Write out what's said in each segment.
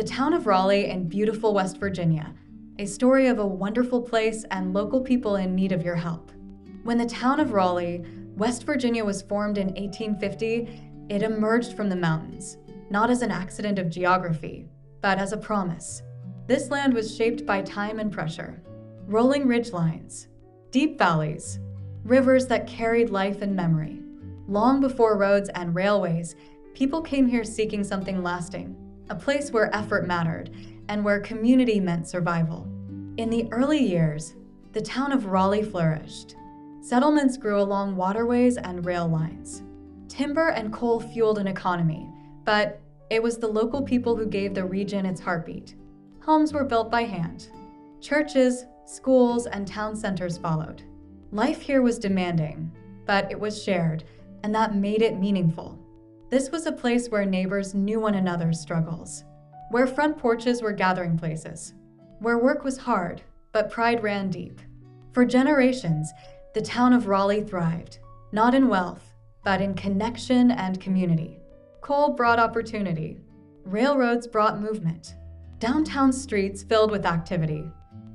The town of Raleigh in beautiful West Virginia, a story of a wonderful place and local people in need of your help. When the town of Raleigh, West Virginia was formed in 1850, it emerged from the mountains, not as an accident of geography, but as a promise. This land was shaped by time and pressure, rolling ridgelines, deep valleys, rivers that carried life and memory. Long before roads and railways, people came here seeking something lasting, a place where effort mattered and where community meant survival. In the early years, the town of Raleigh flourished. Settlements grew along waterways and rail lines. Timber and coal fueled an economy, but it was the local people who gave the region its heartbeat. Homes were built by hand. Churches, schools, and town centers followed. Life here was demanding, but it was shared, and that made it meaningful. This was a place where neighbors knew one another's struggles, where front porches were gathering places, where work was hard, but pride ran deep. For generations, the town of Raleigh thrived, not in wealth, but in connection and community. Coal brought opportunity. Railroads brought movement. Downtown streets filled with activity.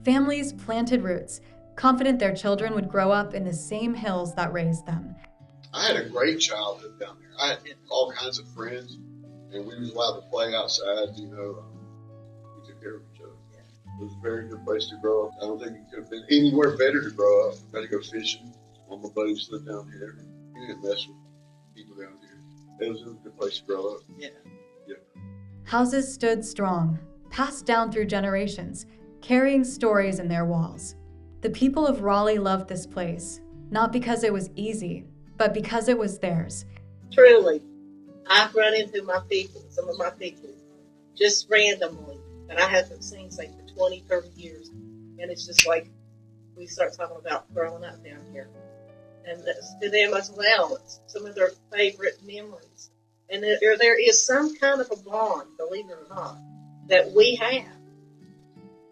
Families planted roots, confident their children would grow up in the same hills that raised them. I had a great childhood down there. I had all kinds of friends, and we was allowed to play outside, We took care of each other. It was a very good place to grow up. I don't think it could have been anywhere better to grow up. Got to go fishing. All my buddies lived down here. We didn't mess with people down here. It was a good place to grow up. Yeah. Houses stood strong, passed down through generations, carrying stories in their walls. The people of Raleigh loved this place, not because it was easy, but because it was theirs. Truly, I've run into some of my people, just randomly, that I haven't seen, say, for 20, 30 years. And it's just like, we start talking about growing up down here. And that's to them as well. It's some of their favorite memories. And there is some kind of a bond, believe it or not, that we have.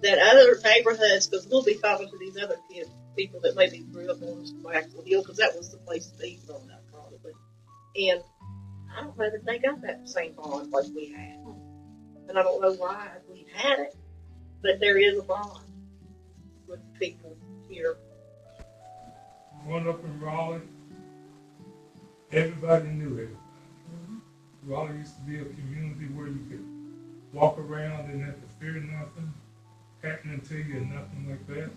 That other neighborhoods, because we'll be talking to these other kids, people that maybe grew up on Beckley Hill, because that was the place to be growing up, probably. And I don't know that they got that same bond like we had. And I don't know why we had it, but there is a bond with people here. Growing up in Raleigh, everybody knew everybody. Raleigh used to be a community where you could walk around and have to fear nothing happening to you and nothing like that.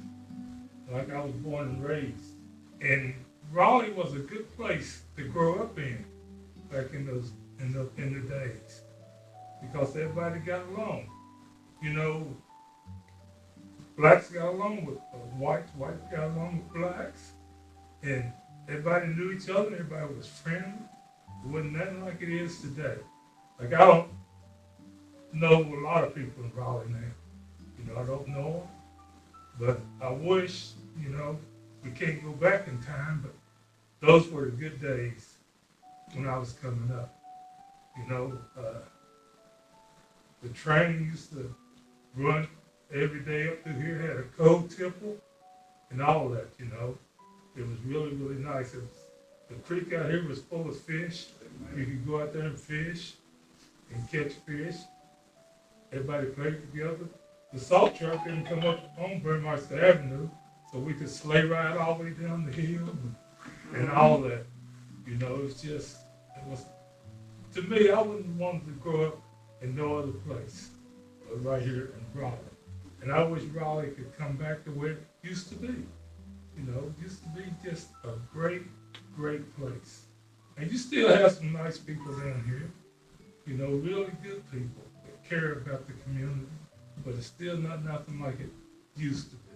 Like I was born and raised. And Raleigh was a good place to grow up in back in the days. Because everybody got along. Blacks got along with whites got along with blacks. And everybody knew each other, everybody was friendly. It wasn't nothing like it is today. Like I don't know a lot of people in Raleigh now. I don't know them. But I wish, we can't go back in time, but those were the good days when I was coming up. The train used to run every day up through here, had a coal tipple and all that, It was really, really nice. The creek out here was full of fish. You could go out there and fish and catch fish. Everybody played together. The salt truck didn't come up on Burmeister Avenue, so we could sleigh ride all the way down the hill and all that. To me, I wouldn't want to grow up in no other place but right here in Raleigh. And I wish Raleigh could come back to where it used to be. It used to be just a great, great place. And you still have some nice people down here, really good people that care about the community, but it's still not nothing like it used to be.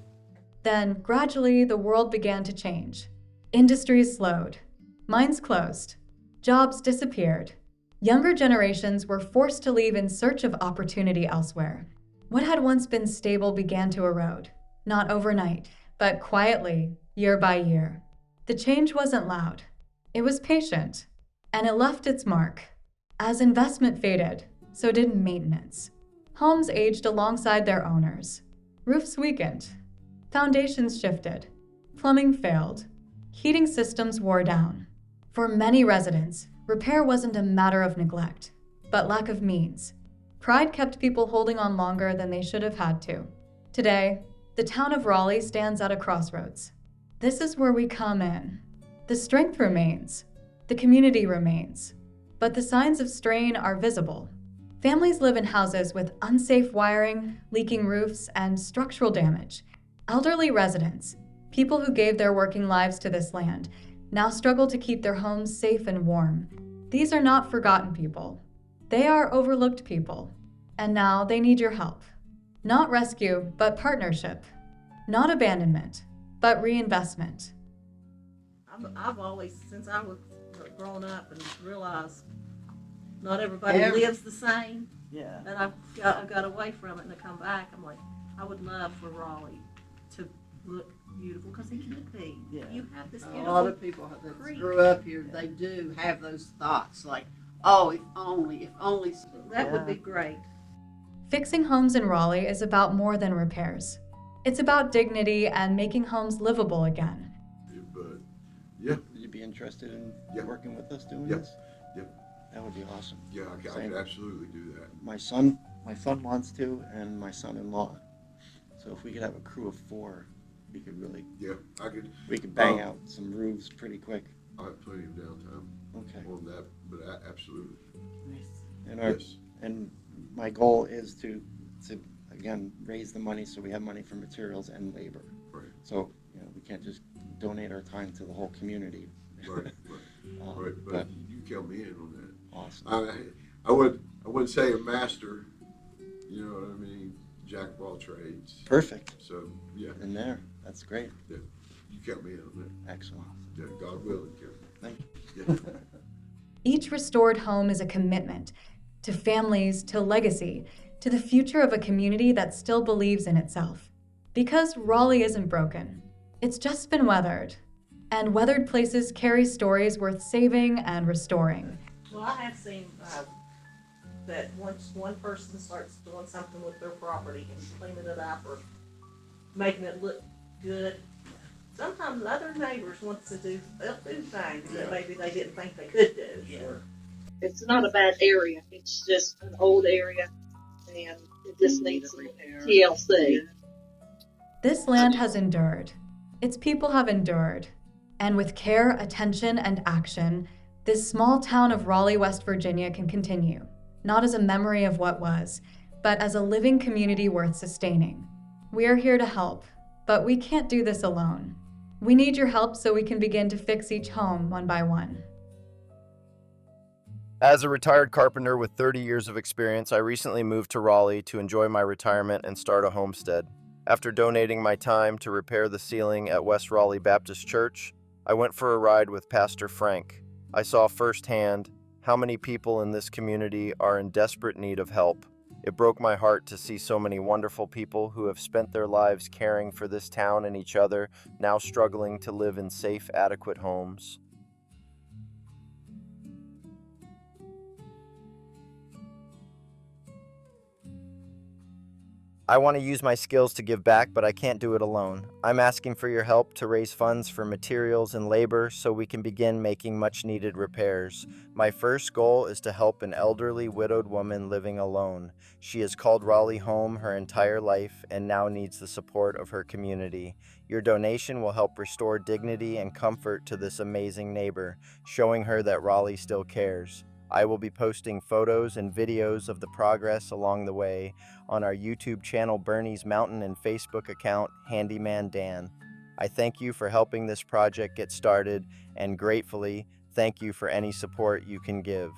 Then, gradually, the world began to change. Industries slowed. Mines closed. Jobs disappeared. Younger generations were forced to leave in search of opportunity elsewhere. What had once been stable began to erode, not overnight, but quietly, year by year. The change wasn't loud. It was patient, and it left its mark. As investment faded, so did maintenance. Homes aged alongside their owners. Roofs weakened. Foundations shifted. Plumbing failed. Heating systems wore down. For many residents, repair wasn't a matter of neglect, but lack of means. Pride kept people holding on longer than they should have had to. Today, the town of Raleigh stands at a crossroads. This is where we come in. The strength remains. The community remains. But the signs of strain are visible. Families live in houses with unsafe wiring, leaking roofs, and structural damage. Elderly residents, people who gave their working lives to this land, now struggle to keep their homes safe and warm. These are not forgotten people. They are overlooked people. And now they need your help. Not rescue, but partnership. Not abandonment, but reinvestment. I've always, since I was grown up and realized not everybody lives the same, Yeah. and I got away from it and to come back, I'm like, I would love for Raleigh to look beautiful, because it could be. Yeah. You have this A beautiful lot of people that creek. grew up here, they do have those thoughts like, oh, if only. That would be great. Fixing homes in Raleigh is about more than repairs. It's about dignity and making homes livable again. But yeah, Would you be interested in Yeah. working with us doing Yeah. this? Yeah. That would be awesome. yeah, I could absolutely do that. My son wants to, and my son-in-law. So if we could have a crew of 4, we could really, Yeah, I could. we could bang out some roofs pretty quick. I have plenty of downtime Okay. on that, but absolutely. And Yes. and my goal is to again raise the money so we have money for materials and labor. Right. So we can't just donate our time to the whole community. Right. Right. But But you count me in on that. awesome. I wouldn't say a master, you know what I mean, jack of all trades. Perfect. So yeah, In there. That's great. you count me in on that. Excellent. Yeah, God willing, Kevin. Thank you. Yeah. Each restored home is a commitment to families, to legacy, to the future of a community that still believes in itself. Because Raleigh isn't broken. It's just been weathered. And weathered places carry stories worth saving and restoring. Well, I have seen that once one person starts doing something with their property and cleaning it up or making it look good, sometimes other neighbors want to do, they'll do things that maybe they didn't think they could do. Sure. It's not a bad area. It's just an old area, and it just needs some TLC. This land has endured. Its people have endured. And with care, attention, and action, this small town of Raleigh, West Virginia can continue, not as a memory of what was, but as a living community worth sustaining. We are here to help, but we can't do this alone. We need your help so we can begin to fix each home one by one. As a retired carpenter with 30 years of experience, I recently moved to Raleigh to enjoy my retirement and start a homestead. After donating my time to repair the ceiling at West Raleigh Baptist Church, I went for a ride with Pastor Frank. I saw firsthand how many people in this community are in desperate need of help. It broke my heart to see so many wonderful people who have spent their lives caring for this town and each other now struggling to live in safe, adequate homes. I want to use my skills to give back, but I can't do it alone. I'm asking for your help to raise funds for materials and labor so we can begin making much needed repairs. My first goal is to help an elderly widowed woman living alone. She has called Raleigh home her entire life and now needs the support of her community. Your donation will help restore dignity and comfort to this amazing neighbor, showing her that Raleigh still cares. I will be posting photos and videos of the progress along the way on our YouTube channel Bernie's Mountain and Facebook account Handyman Dan. I thank you for helping this project get started and gratefully thank you for any support you can give.